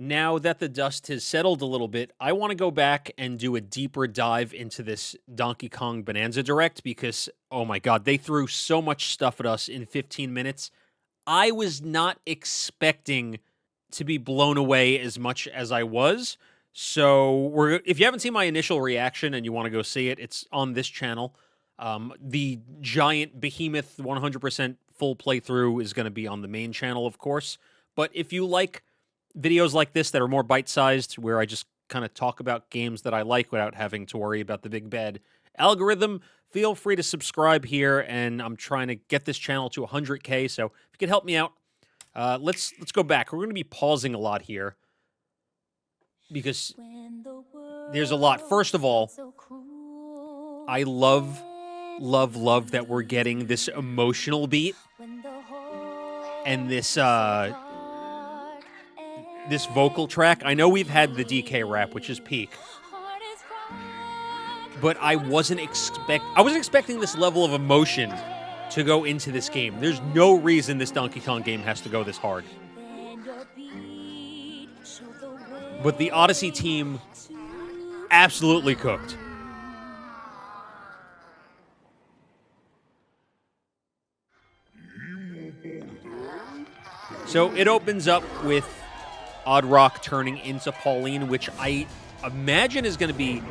Now that the dust has settled a little bit, I want to go back and do a deeper dive into this Donkey Kong Bonanza Direct because, oh my god, they threw so much stuff at us in 15 minutes. I was not expecting to be blown away as much as I was. So, if you haven't seen my initial reaction and you want to go see it, it's on this channel. The giant behemoth 100% full playthrough is going to be on the main channel, of course. But if you like videos like this that are more bite-sized, where I just kind of talk about games that I like without having to worry about the big bad algorithm, feel free to subscribe here, and I'm trying to get this channel to 100K, so if you could help me out, let's go back. We're going to be pausing a lot here, because there's a lot. First of all, I love that we're getting this emotional beat, and this this vocal track. I know we've had the DK rap, which is peak, but I wasn't expecting this level of emotion to go into this game. There's no reason this Donkey Kong game has to go this hard. But the Odyssey team absolutely cooked. So it opens up with Odd Rock turning into Pauline, which I imagine is going to be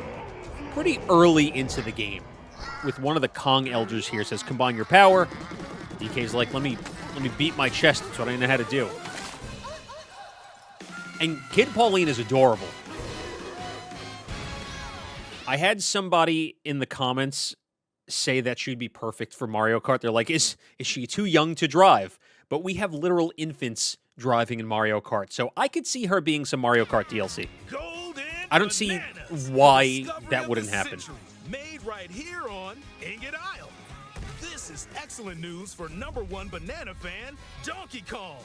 pretty early into the game. With one of the Kong elders here says, "Combine your power." DK's like, let me beat my chest. That's what I know how to do. And Kid Pauline is adorable. I had somebody in the comments say that she'd be perfect for Mario Kart. They're like, is she too young to drive? But we have literal infants driving in Mario Kart, so I could see her being some Mario Kart DLC. I don't see why that wouldn't happen. Made right here on Ingot Isle. This is excellent news for #1 banana fan, Donkey Kong.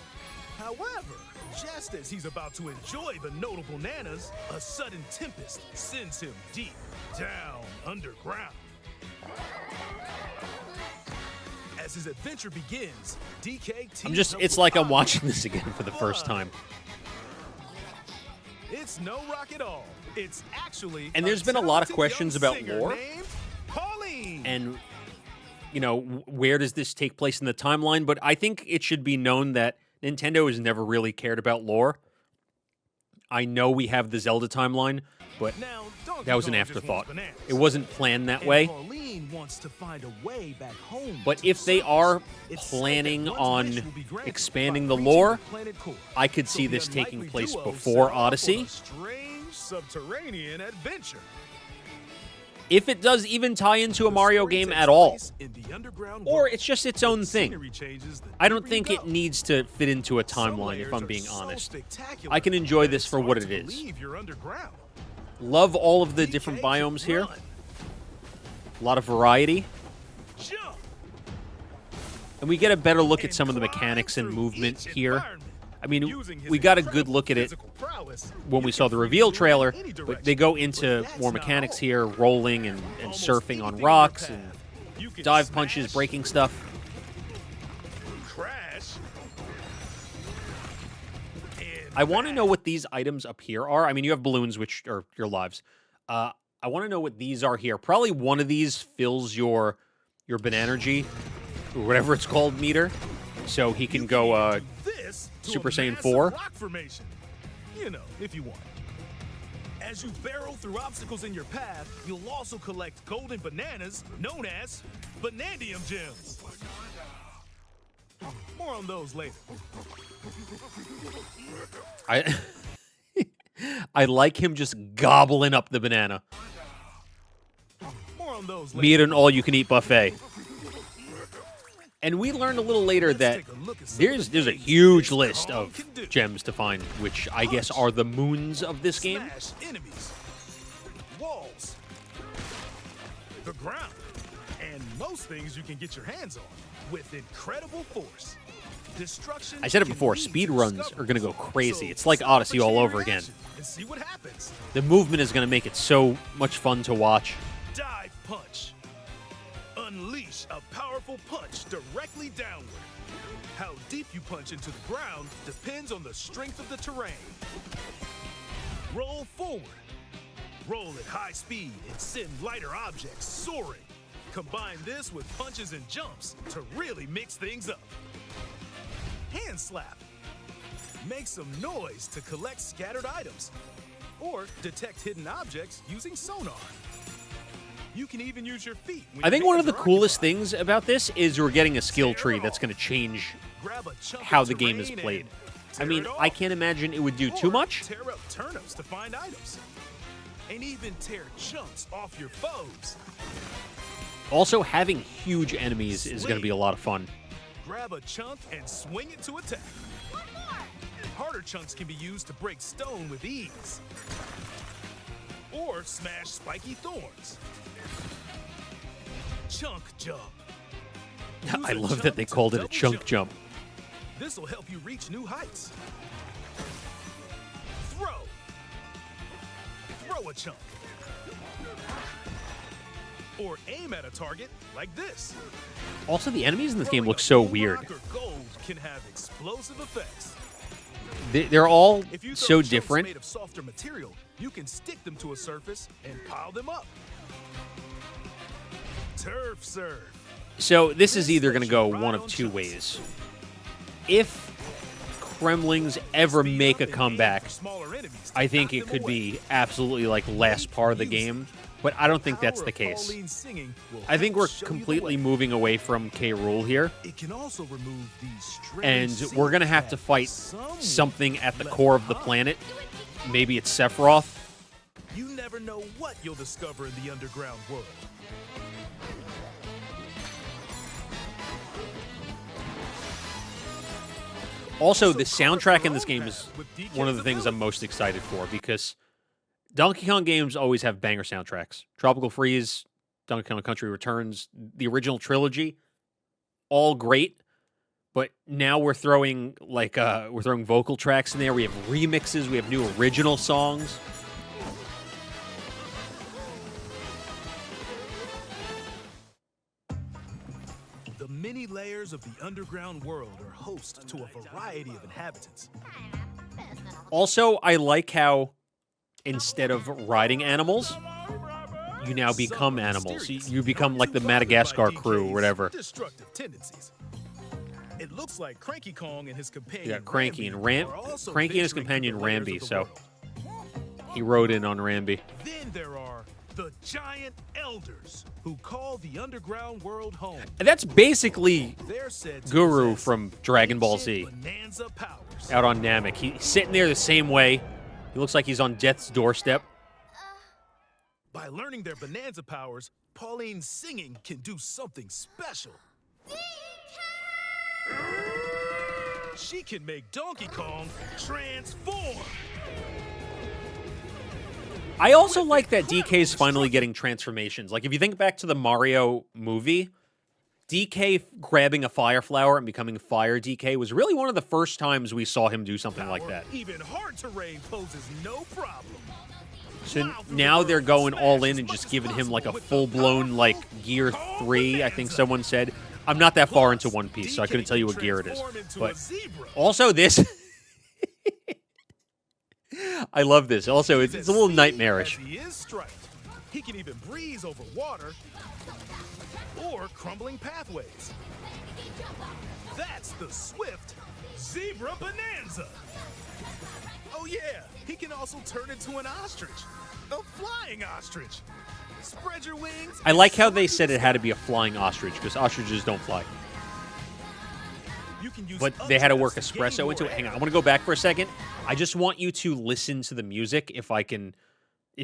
However, just as he's about to enjoy the notable bananas, a sudden tempest sends him deep down underground. As his adventure begins, DK it's like I'm watching this again for the first time. It's no rock at all. It's actually And there's been a lot of questions about lore. Pauline. And, you know, where does this take place in the timeline? But I think it should be known that Nintendo has never really cared about lore. I know we have the Zelda timeline, but that was an afterthought. It wasn't planned that way. Wants to find a way back home. But if they are planning on expanding the lore, I could see this taking place before Odyssey. Strange subterranean adventure. If it does even tie into a Mario game at all, or it's just its own thing. I don't think it needs to fit into a timeline, if I'm being honest. I can enjoy this for what it is. Love all of the different biomes here. A lot of variety. And we get a better look at some of the mechanics and movement here. I mean, we got a good look at it when we saw the reveal trailer, but they go into more mechanics here, rolling and surfing on rocks, and dive punches, breaking stuff. I want to know what these items up here are. I mean, you have balloons, which are your lives. I want to know what these are here. Probably one of these fills your Banergy, or whatever it's called, meter, so he can go Super Saiyan 4. You know, if you want. As you barrel through obstacles in your path, you'll also collect golden bananas, known as Banandium gems. More on those later. I like him just gobbling up the banana. More on those later. Be it an all-you-can-eat buffet. And we learned a little later that there's a huge list of gems to find, which I guess are the moons of this game. Enemies, walls, the ground, and most things you can get your hands on with incredible force. Destruction. I said it before, speed runs are going to go crazy. It's like Odyssey all over again. And see what happens. The movement is going to make it so much fun to watch. Dive punch. Unleash a powerful punch directly downward. How deep you punch into the ground depends on the strength of the terrain. roll forward. Roll at high speed and send lighter objects soaring. Combine this with punches and jumps to really mix things up. Hand slap. Make some noise to collect scattered items. Or detect hidden objects using sonar. You can even use your feet. I think one of the coolest things about this is we're getting a skill tree that's going to change how the game is played. I mean, I can't imagine it would do too much. Tear up turnips to find items. And even tear chunks off your foes. Also, having huge enemies is going to be a lot of fun. Grab a chunk and swing it to attack. Harder chunks can be used to break stone with ease. Or smash spiky thorns. Chunk jump. I love that they called it a chunk jump. This will help you reach new heights. Throw. Throw a chunk. Or aim at a target like this. Also, the enemies in this game look so weird. Rock or gold can have explosive effects. They're all If you so throw chunks different. made of softer material, you can stick them to a surface and pile them up. Turf serve. So this is either going to go one of two ways. If Kremlings ever make a comeback, I think it could be absolutely like last part of the game, but I don't think that's the case. I think we're completely moving away from K. Rool here, It can also remove these and we're going to have to fight something at the core of the planet. Maybe it's Sephiroth. You never know what you'll discover in the underground world. Also, the soundtrack in this game is one of the things I'm most excited for because Donkey Kong games always have banger soundtracks. Tropical Freeze, Donkey Kong Country Returns, the original trilogy, all great. But now we're throwing vocal tracks in there. We have remixes. We have new original songs. The many layers of the underground world are host to a variety of inhabitants. Also, I like how instead of riding animals, you now become animals. You become like the Madagascar crew or whatever. Destructive tendencies. It looks like Cranky Kong and his companion. You got Cranky and Cranky and his venturing companion through the layers Rambi. of the So world. he rode in on Rambi. Then there are the giant elders who call the underground world home. And that's basically They're said to Guru possess from Dragon Ball Z ancient Bananza powers. out on Namek. He's sitting there the same way. He looks like he's on death's doorstep. By learning their Bananza powers, Pauline's singing can do something special. She can make Donkey Kong transform. I also like that DK's finally getting transformations. Like, if you think back to the Mario movie, DK grabbing a fire flower and becoming Fire DK was really one of the first times we saw him do something like that. Even hard terrain poses no problem. So now they're going all in and just giving him like a full-blown, like, Gear 3, I think someone said. I'm not that far into One Piece, so I couldn't tell you what gear it is. But also this... I love this. Also, it's a little nightmarish. He is striped. He can even breeze over water or crumbling pathways. That's the swift Zebra Bananza. Oh yeah, he can also turn into an ostrich, a flying ostrich. Spread your wings. I like how they said it had to be a flying ostrich, because ostriches don't fly. But they had to work espresso into it. Hang on, I want to go back for a second. I just want you to listen to the music if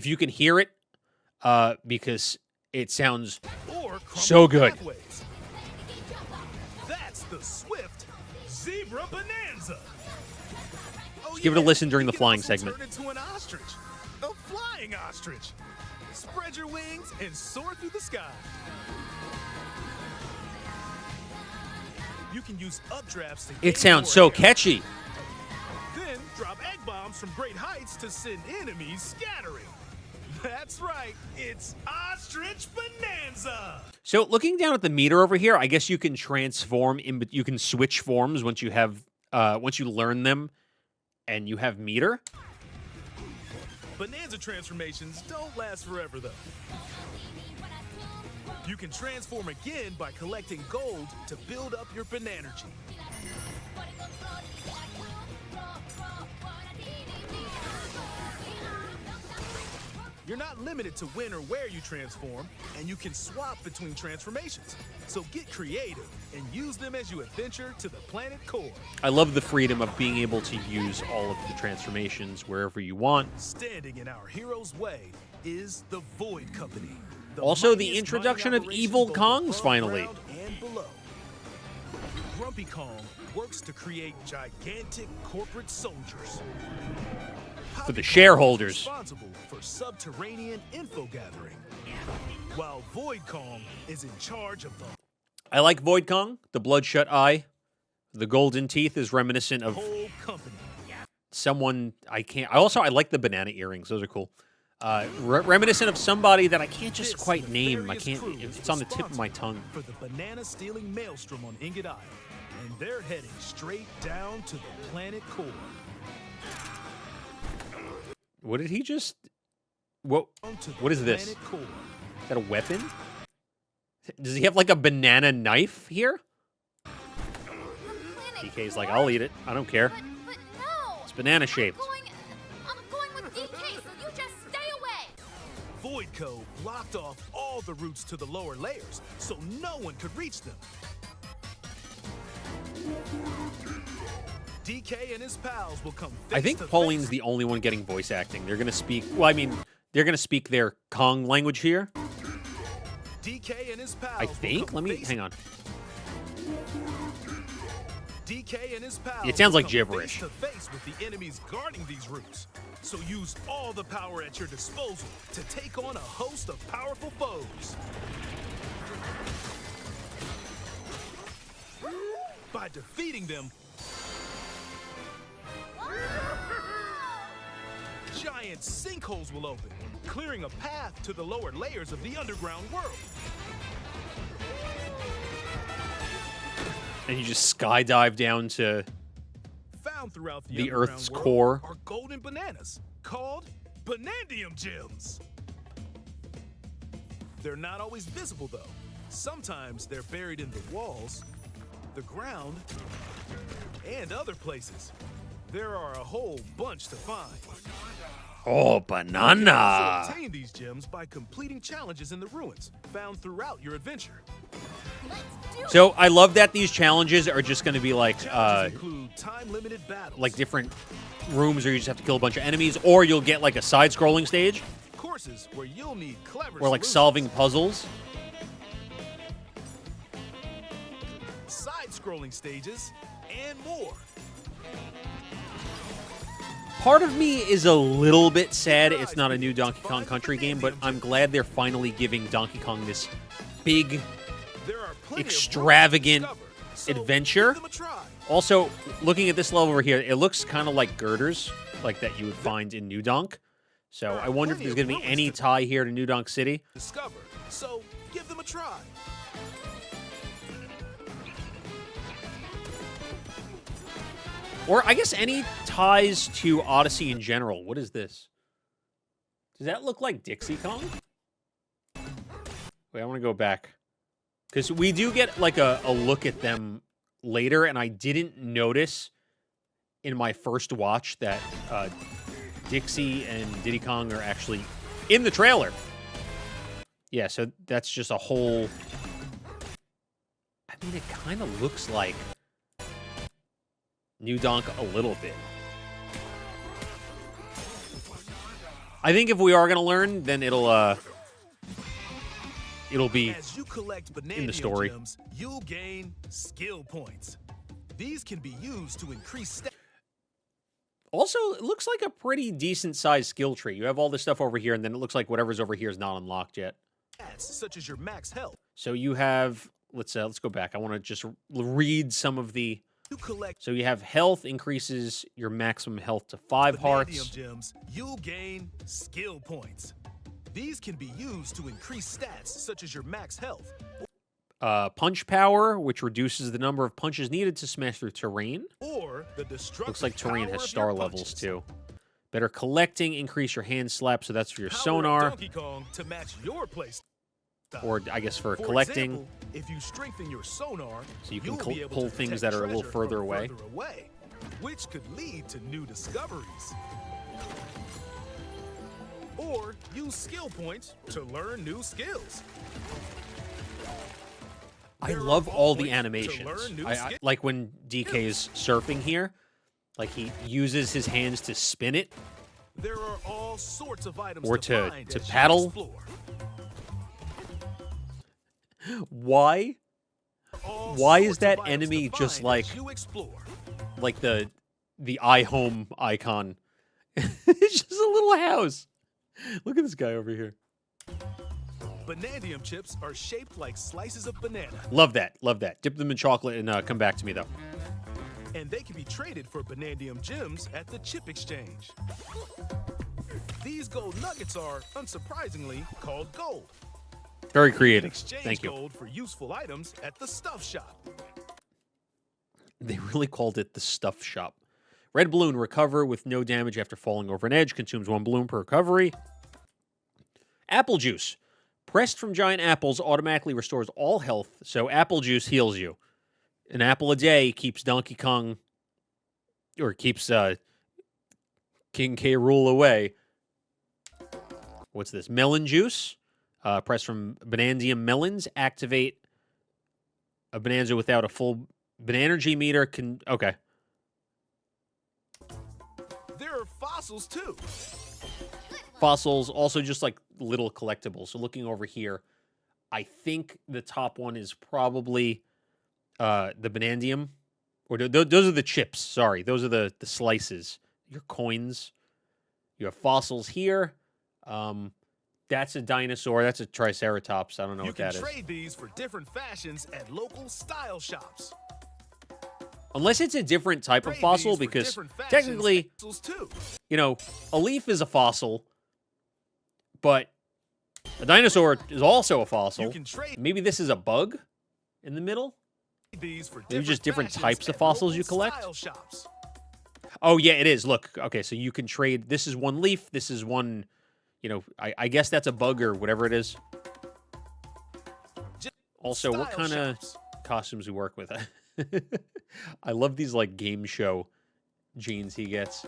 you can hear it, because it sounds so good. That's the swift Zebra Bananza. Just give it a listen during the flying segment. Turn into an ostrich, a flying ostrich. Spread your wings and soar through the sky. You can use updrafts to It sounds so catchy. Then drop egg bombs from great heights to send enemies scattering. That's right, it's Ostrich Bananza. So looking down at the meter over here, I guess you can transform you can switch forms once you have once you learn them and you have meter. Bananza transformations don't last forever, though. You can transform again by collecting gold to build up your Bananergy. You're not limited to when or where you transform, and you can swap between transformations. So get creative and use them as you adventure to the planet core. I love the freedom of being able to use all of the transformations wherever you want. Standing in our hero's way is the Void Company. Also, the mightiest introduction mining of operation Evil both Kongs above finally. ground and below. Grumpy Kong works to create gigantic corporate soldiers. For the shareholders. Responsible for subterranean info gathering, while Void Kong is in charge of the I like Void Kong, the bloodshot eye. The golden teeth is reminiscent of whole company. someone I can't. I like the banana earrings; those are cool. Reminiscent of somebody that I can't just This quite name. I nefarious can't. crew is It's on the tip of my responsible tongue. for the banana stealing maelstrom on Ingot Isle, and they're heading straight down to the planet core. What did he just? What? Onto the What is this? planet core. Is that a weapon? Does he have like a banana knife here? DK's like, I'll eat it. I don't care. But no! It's banana shaped. I'm going with DK, so you just stay away! Voidco blocked off all the routes to the lower layers, so no one could reach them. DK and his pals will come face I think to Pauline's face. the only one getting voice acting. They're gonna speak. Well, I mean, they're gonna speak their Kong language here. DK and his pals I will think. come Let me face- hang on. DK and his pals It sounds will like come gibberish. Face to face with the enemies guarding these routes. So use all the power at your disposal to take on a host of powerful foes. By defeating them, giant sinkholes will open, clearing a path to the lower layers of the underground world. And you just skydive down to Found throughout the, The underground Earth's world core. are golden bananas called Banandium gems. They're not always visible though. Sometimes they're buried in the walls, the ground, and other places. There are a whole bunch to find. oh You can banana. also obtain these gems by completing challenges in the ruins found throughout your adventure. Let's do it! So I love that these challenges are just going to be like Challenges include time-limited battles, different rooms where you just have to kill a bunch of enemies, or you'll get like a side-scrolling stage courses where you'll need clever or like solutions. solving puzzles. Side-scrolling stages, and more. Part of me is a little bit sad it's not a new Donkey Kong Country game, but I'm glad they're finally giving Donkey Kong this big There are plenty extravagant of worlds to discover, so adventure. give them a try. Also, looking at this level over here, it looks kind of like girders, like that you would find in New Donk. So I wonder if there's going to be any tie here to New Donk City. Discover, so give them a try. Or I guess any ties to Odyssey in general. What is this? Does that look like Dixie Kong? Wait, I want to go back. Because we do get like a look at them later, and I didn't notice in my first watch that Dixie and Diddy Kong are actually in the trailer. Yeah, so that's just a whole... I mean, it kind of looks like New Donk a little bit. I think if we are going to learn, then it'll be As you collect in the story. Gems, you'll gain skill points. These can be used to increase stats. Also, it looks like a pretty decent-sized skill tree. You have all this stuff over here, and then it looks like whatever's over here is not unlocked yet. Such as your max health. So you have... Let's go back. I want to just read some of the... You collect So you have health increases your maximum health to 5 hearts. Banandium gems, you'll gain skill points. These can be used to increase stats such as your max health. Punch power, which reduces the number of punches needed to smash through terrain. Or the destructive Looks like terrain power has of star your levels punches. too. Better collecting, increase your hand slap, so that's for your Power up sonar, Donkey Kong to match your play style. or I guess for For collecting. example, if you strengthen your sonar, So you can you'll be able pull to things detect that are a little treasure further from away. which could lead to new discoveries. Or use skill points to learn new skills. I There are love all the points to animations. learn new I like when DK is surfing here, like he uses his hands to spin it. There are all sorts of items Or to to find as you paddle. explore. Why? All Why is sorts of that items enemy to just find as you explore. like the iHome icon? It's just a little house. Look at this guy over here. Banandium chips are shaped like slices of banana, Love that. Love that. Dip them in chocolate and come back to me though. and they can be traded for Banandium gems at the chip exchange. These gold nuggets are, unsurprisingly, called gold. Very You can creative. exchange Thank you. gold for useful items at the stuff shop. They really called it the stuff shop. Red balloon, recover with no damage after falling over an edge. Consumes 1 balloon per recovery. Apple juice. Pressed from giant apples automatically restores all health, so apple juice heals you. An apple a day keeps Donkey Kong, or keeps King K. Rool away. What's this? Melon juice. Pressed from Banandium melons. Activate a Bananza without a full Banergy meter. Okay. There are fossils too. Fossils, also just like little collectibles. So looking over here, I think the top one is probably the Banandium. Or those are the chips, sorry. Those are the slices. Your coins. You have fossils here. That's a dinosaur. That's a Triceratops. I don't know You what can that is. trade these for different fashions at local style shops. Unless it's a different type of Trade fossil, these for because different fashions technically, fossils too. you know, a leaf is a fossil, but a dinosaur is also a fossil. You can trade Maybe this is a bug in the middle? these for Maybe just different fashions types of at fossils you local collect? style shops. Oh, yeah, it is. Look, okay, so you can trade. This is one leaf. This is one, you know, I guess that's a bug or whatever it is. Just Also, what style kind of shops. costumes we work with? I love these, like, game show jeans he gets.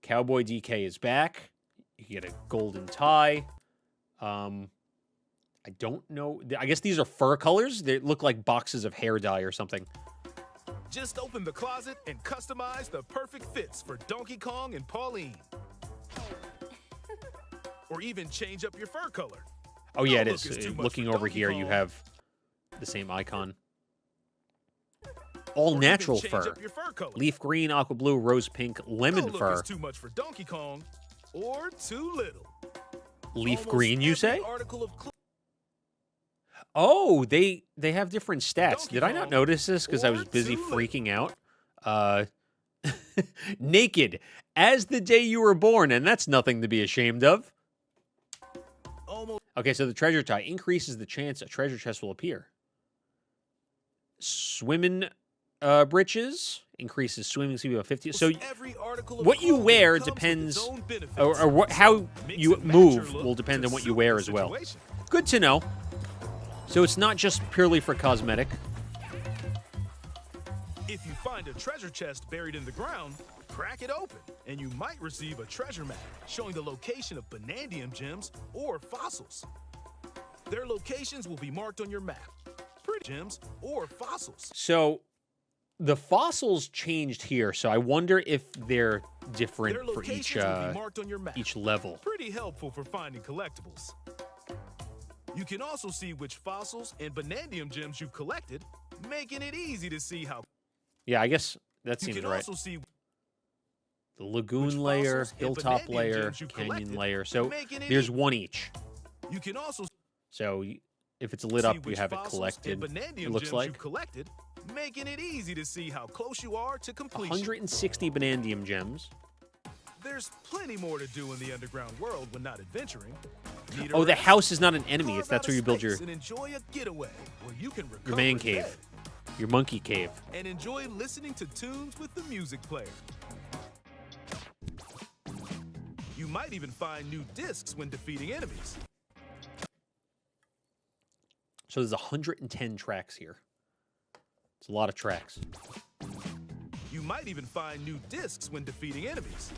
Cowboy DK is back. You get a golden tie. I don't know. I guess these are fur colors. They look like boxes of hair dye or something. Just open the closet and customize the perfect fits for Donkey Kong and Pauline. Or even change up your fur color. Oh, yeah, it No is. look is too much Looking for over Donkey here, you Kong. have the same icon. Or All even natural change fur. up your fur color. Leaf green, aqua blue, rose pink, lemon no look fur. is too much for Donkey Kong or too little. Leaf Almost green, you every say? article of Oh, they have different stats. Donkey Did I not Kong notice this because I or was busy too little. freaking out? Naked as the day you were born, and that's nothing to be ashamed of. almost Okay, so the treasure tie increases the chance a treasure chest will appear. Swimming breeches increases swimming speed by 50. So every article of what you clothing wear comes with depends, its own benefits. or how Mix you and match your move look will depend to on what you suit wear the as well. situation. Good to know. So it's not just purely for cosmetic. If you find a treasure chest buried in the ground, crack it open, and you might receive a treasure map showing the location of Banandium gems or fossils. Their locations will be marked on your map. Pretty gems or fossils. So the fossils changed here, so I wonder if they're different Their for each locations will be marked on your map. level. Pretty helpful for finding collectibles. You can also see which fossils and Banandium gems you've collected, making it easy to see how. Yeah, I guess that You seems can right. also see The lagoon which layer, fossils and hilltop Banandium layer, gems you canyon collected, layer. So making it there's easy. one each. You can also So if it's lit see up, you which have it fossils collected. and Banandium It looks gems like you've collected, making it easy to see how close you are to completion. 160 Banandium gems. There's plenty more to do in the underground world when not adventuring. Need a Oh, the rest? house is not an enemy. Carve That's out where a you build your space and enjoy a getaway where you can recover man in cave, bed your monkey cave. and enjoy listening to tunes with the music player. might even find new discs when defeating enemies. So there's 110 tracks here. It's a lot of tracks. You might even find new discs when defeating enemies.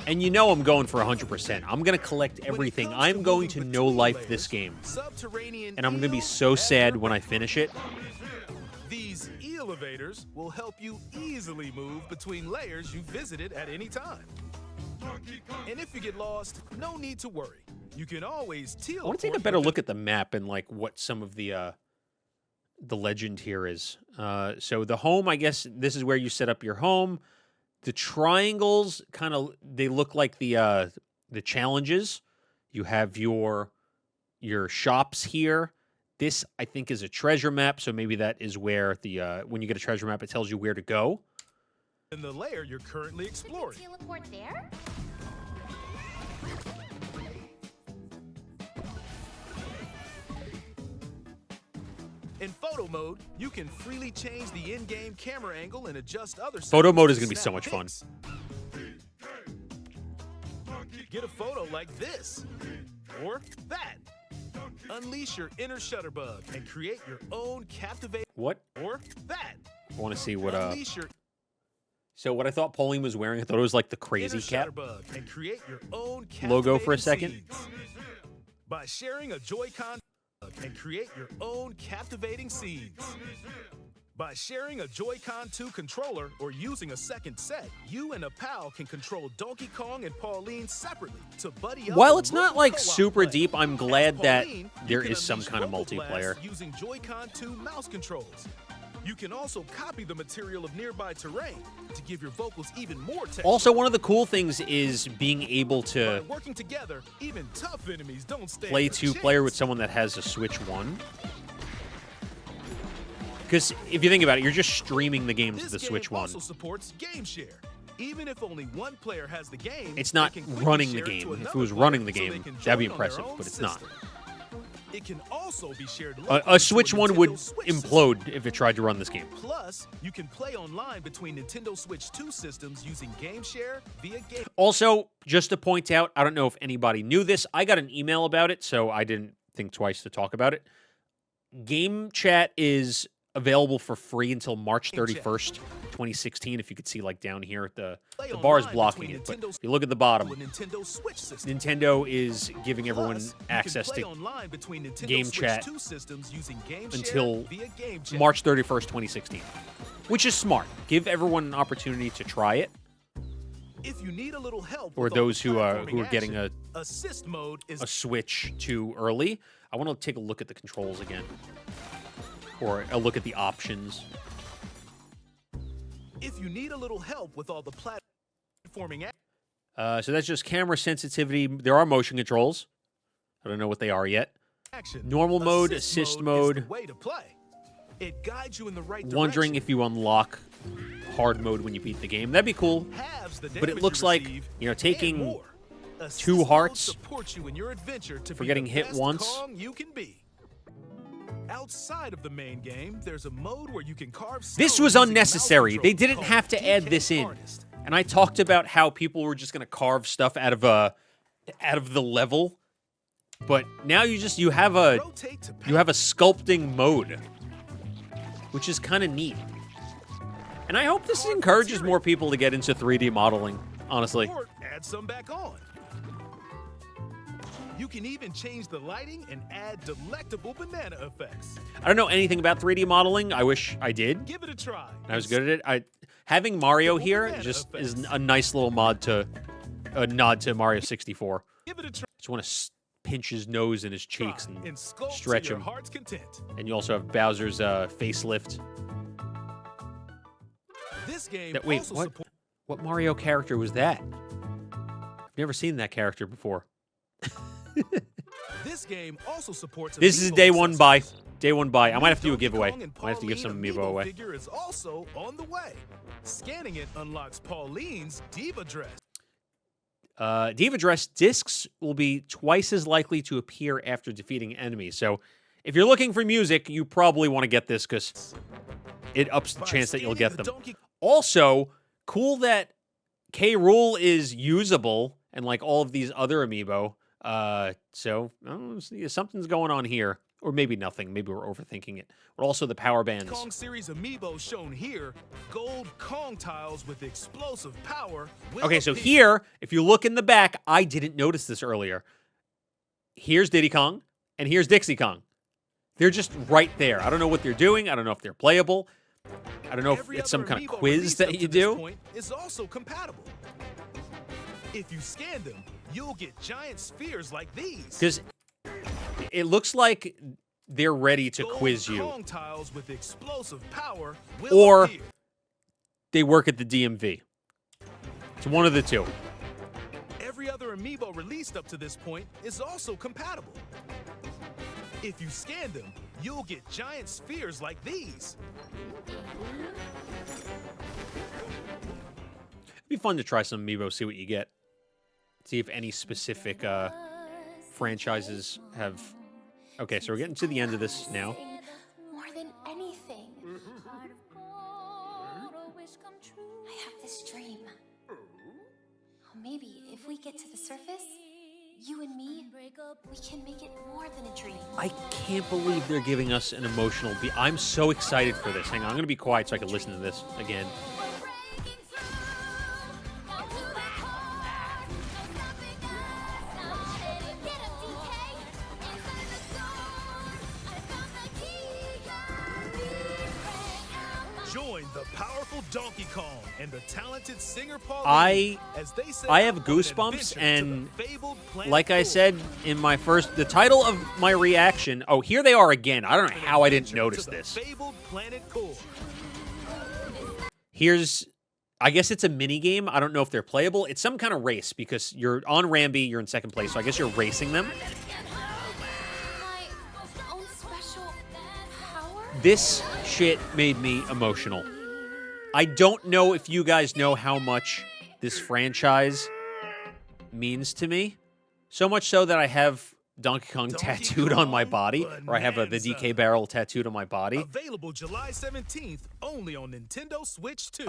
And you know I'm going for 100%. I'm going to collect everything. I'm going to no-life this game. And I'm going to be so sad when I finish it. These elevators will help you easily move between layers you visited at any time. And if you get lost, no need to worry. You can always teleport. I want to take a better look at the map and like what some of the legend here is. So the home, I guess this is where you set up your home. The triangles kind of they look like the challenges. You have your shops here. This I think is a treasure map, so maybe that is where the when you get a treasure map, it tells you where to go. In the layer you're currently exploring. Teleport there? In photo mode, you can freely change the in-game camera angle and adjust other Photo settings mode to is going to be so snap much fun. pics. Get a photo like this or that. Unleash your inner shutterbug and create your own captivating What? or that. I want to see what Unleash your So what I thought Pauline was wearing, I thought it was like the crazy inner cap. shutterbug and create your own Logo for a captivating second. scenes. By sharing a Joy-Con and create your own captivating scenes. By sharing a Joy-Con 2 controller or using a second set, you and a pal can control Donkey Kong and Pauline separately to buddy up. While and it's not rookie like co-op super play. deep, I'm As glad that Pauline, you there can is some unleash kind of vocal blasts multiplayer. using Joy-Con 2 mouse controls. You can also copy the material of nearby terrain to give your vocals even more texture. Also, one of the cool things is being able By to working together, even tough enemies don't stand play a two-player with chance. someone that has a Switch 1. Because if you think about it, you're just streaming the game to This the game Switch 1. also supports game share. Even if only one player has the game, It's not they can quickly running the share it to game. If it another was player running the so they game, can that'd be join on their impressive, own but it's not. system. It can also be shared A locally Switch to a 1 would Nintendo Switch system. implode if it tried to run this game. Plus, you can play online between Nintendo Switch 2 systems using Game Share via Game. Also, just to point out, I don't know if anybody knew this. I got an email about it, so I didn't think twice to talk about it. Game chat is available for free until March 31st, 2016. If you could see, like, down here, the bar is online blocking between it. But Nintendo if you look at the to bottom, a Nintendo Switch system. Nintendo is giving everyone Plus, you can access play to online between Nintendo Game Switch Chat 2 systems using Game Share until via Game Chat. March 31st, 2016. Which is smart. Give everyone an opportunity to try it. If you need a little help Or with all the those who are platforming getting action, assist mode is a Switch too early. I want to take a look at the controls again. Or a look at the options. if you need a little help with all the platforming So that's just camera sensitivity. There are motion controls. I don't know what they are yet. action. Normal mode, assist is mode. the way to play. It guides you in the right Wondering direction. if you unlock hard mode when you beat the game. That'd be cool. Halves the But it damage looks you like, receive you know, and taking more. Assist 2 mode hearts supports you in your adventure to for be getting the hit best once. Kong you can be. Outside of the main game, there's a mode where you can carve This stone was using unnecessary. mouse They controls didn't called have to add DK this in. Artist. And I talked about how people were just going to carve stuff out of the level. But now you have a Rotate to sculpting mode, which is kind of neat. And I hope this encourages more people to get into 3D modeling, honestly. or add some back on. You can even change the lighting and add delectable banana effects. I don't know anything about 3D modeling. I wish I did. Give it a try. I was good at it. Having Mario here banana just is effects. a nice little nod to Mario 64. Give it a try. Just want to pinch his nose and his cheeks and sculpt stretch to your him. heart's content. And you also have Bowser's facelift. This game Wait, also what? supports What Mario character was that? I've never seen that character before. This game also supports. This is amiibo day one buy. accessories. Day one buy. I might have to do a Donkey giveaway. Kong and I might have to give some Pauline amiibo away. Figure is also on the way. Scanning it unlocks Pauline's Diva dress. Diva Dress discs will be twice as likely to appear after defeating enemies. So if you're looking for music, you probably want to get this because it ups the By chance that you'll scanning get the them. Donkey Also, cool that K. Rool is usable, and like all of these other amiibo. So I don't know, something's going on here. Or maybe nothing. Maybe we're overthinking it. But also the power bands. Kong series amiibo shown here. Gold Kong tiles with explosive power. Okay, so here, if you look in the back, I didn't notice this earlier. Here's Diddy Kong, and here's Dixie Kong. They're just right there. I don't know what they're doing. I don't know if they're playable. I don't know if it's some kind of quiz that you do. Is also compatible. If you scan them, you'll get giant spheres like these. Because it looks like they're ready to quiz you. Kong tiles with explosive power will Or appear. they work at the DMV. It's one of the two. Every other amiibo released up to this point is also compatible. If you scan them, you'll get giant spheres like these. It'd be fun to try some amiibo, see what you get. See if any specific franchises have... Okay, so we're getting to the end of this now. More than anything. I have this dream. Oh, maybe if we get to the surface, you and me, we can make it more than a dream. I can't believe they're giving us an emotional beat. I'm so excited for this. Hang on, I'm going to be quiet so I can listen to this again. Join the powerful Donkey Kong and the talented singer Pauline I have goosebumps, and like I said in my the title of my reaction, oh, here they are again. I don't know how I didn't notice this. Here's, I guess it's a mini game. I don't know if they're playable. It's some kind of race because you're on Rambi, you're in second place, so I guess you're racing them. My own special power? This shit made me emotional. I don't know if you guys know how much this franchise means to me. So much so that I have Donkey Kong tattooed on my body, or I have the DK barrel tattooed on my body. Available July 17th, only on Nintendo Switch 2.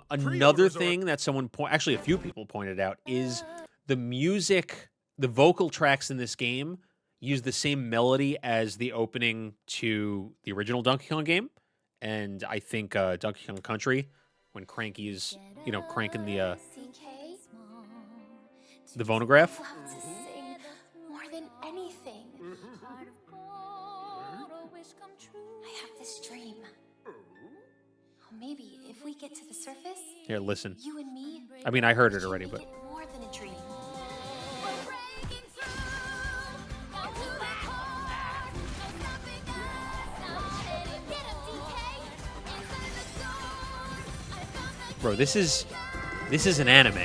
Another thing that actually a few people pointed out is the music, the vocal tracks in this game use the same melody as the opening to the original Donkey Kong game. And I think Donkey Kong Country, when Cranky is, cranking the phonograph. Love to sing more than anything. I have this dream. Oh, maybe if we get to the surface, Here, listen. you and me, I mean, I heard it we can already, make but... it more than a dream. Bro, this is an anime.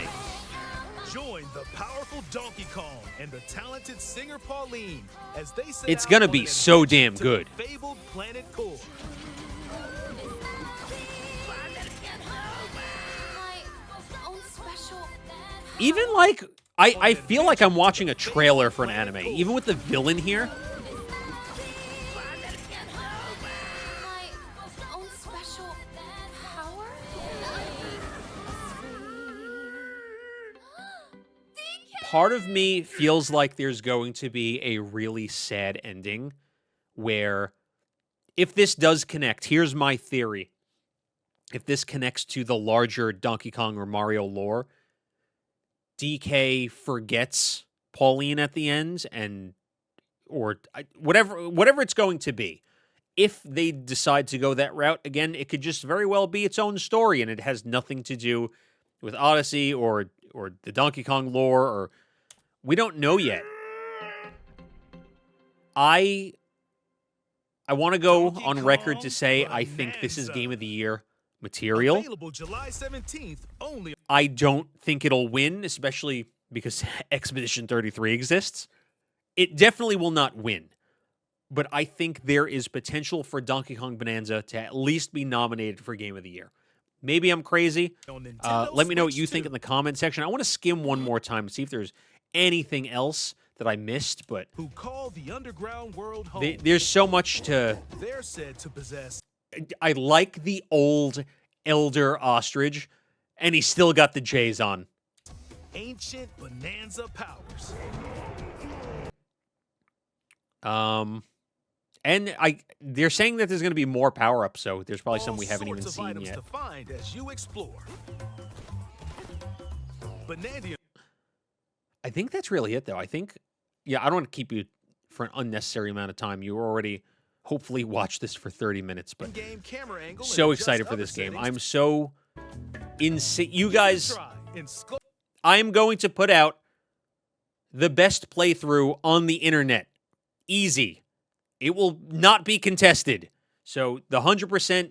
Join the powerful Donkey Kong and the talented singer Pauline as they set It's out gonna on be an so adventure damn to good. the fabled planet Core. My own special Even like, I feel like I'm watching a trailer for an anime. Even with the villain here. my own special power? Part of me feels like there's going to be a really sad ending where if this does connect, here's my theory. If this connects to the larger Donkey Kong or Mario lore, DK forgets Pauline at the end or whatever it's going to be. If they decide to go that route, again, it could just very well be its own story and it has nothing to do with Odyssey or the Donkey Kong lore, or we don't know yet. I want to go on record to say I think this is Game of the Year material. Available July 17th, only. I don't think it'll win, especially because Expedition 33 exists. It definitely will not win. But I think there is potential for Donkey Kong Bonanza to at least be nominated for Game of the Year. Maybe I'm crazy. Let me know what you think in the comment section. I want to skim one more time and see if there's anything else that I missed, but Who call the underground world home. there's so much to... They're said to possess. I like the old Elder Ostrich, and he's still got the J's on. ancient Bananza powers. And they're saying that there's going to be more power-ups, so there's probably some we haven't even Sorts of seen items yet. to find as you explore. Bananza. I think that's really it, though. I think, yeah, I don't want to keep you for an unnecessary amount of time. You already hopefully watched this for 30 minutes, but In-game camera angle so and excited adjust for other this game. settings. I'm so insane. You guys, Try in scope. I'm going to put out the best playthrough on the internet. Easy. It will not be contested. So the 100%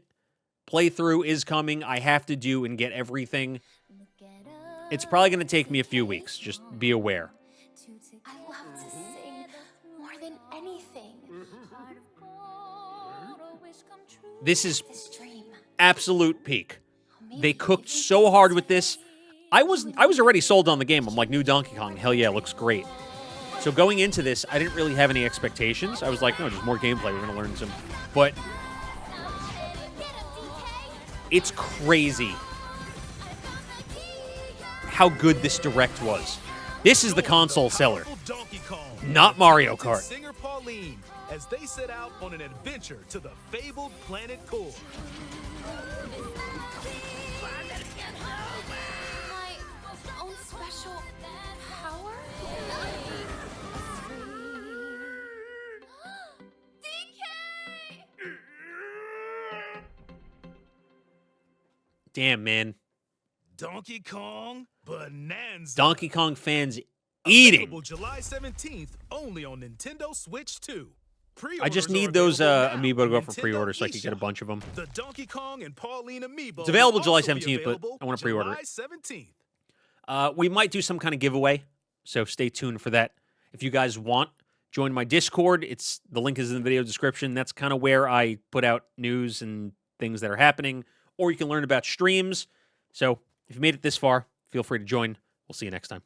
playthrough is coming. I have to do and get everything. It's probably going to take me a few weeks. Just be aware. I love to sing more than anything. This is This dream. absolute peak. Maybe They cooked if we so get to hard the with this. surface, I was already sold on the game. I'm like, new Donkey Kong. Hell yeah, it looks great. So going into this, I didn't really have any expectations. I was like, no, just more gameplay. We're going to learn some. But it's crazy how good this Direct was. This is the console seller, Powerful Donkey Kong. not Mario Talented Kart. Singer Pauline as they set out on an adventure to the fabled planet Core. my own special power? DK! Damn, man. Donkey Kong Bananza. Donkey Kong fans eating. Available July 17th, only on Nintendo Switch 2. I just Pre-orders are need those available now amiibo to on go for Nintendo pre-order so I could get a eShop. bunch of them. The Donkey Kong and Pauline amiibo. It's available will July also be 17th, but available I wanna pre-order July it. 17th. We might do some kind of giveaway, so stay tuned for that. If you guys want, join my Discord. The link is in the video description. That's kind of where I put out news and things that are happening, or you can learn about streams. So if you made it this far, feel free to join. We'll see you next time.